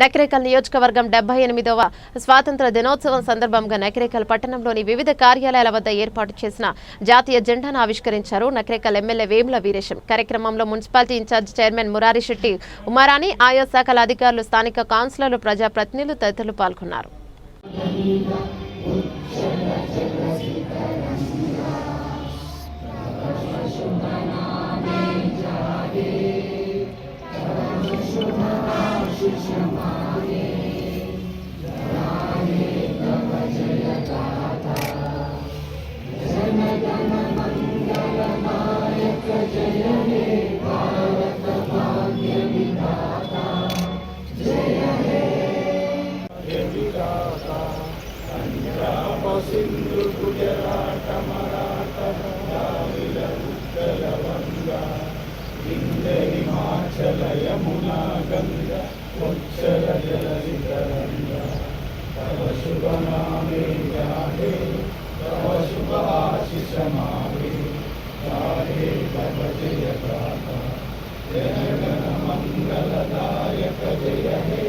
నకిరేకల్ నియోజకవర్గం 78వ స్వాతంత్ర దినోత్సవం సందర్భంగా నకిరేకల్ పట్టణంలోని వివిధ కార్యాలయాల వద్ద ఏర్పాటు చేసిన జాతీయ జెండాను ఆవిష్కరించారు నకిరేకల్ ఎమ్మెల్యే వేముల వీరేశం. కార్యక్రమంలో municipality in-charge chairman Murari Shetty Umarani, ఆయా శాఖల అధికారులు, స్థానిక కౌన్సిలర్లు, ప్రజాప్రతినిధులు తదితరులు పాల్గొన్నారు. సింధు గుజరాత మరాఠ ద్రావిడ ఉత్కల వంగ వింధ్య హిమాచల యమునా గంగ ఉచ్చల జలధి తరంగ తవ శుభ నామే గాహే తవ శుభ ఆశిష మాహే గాహే తవ జయ గాథ జయ గణ మంగళదాయక జయ హే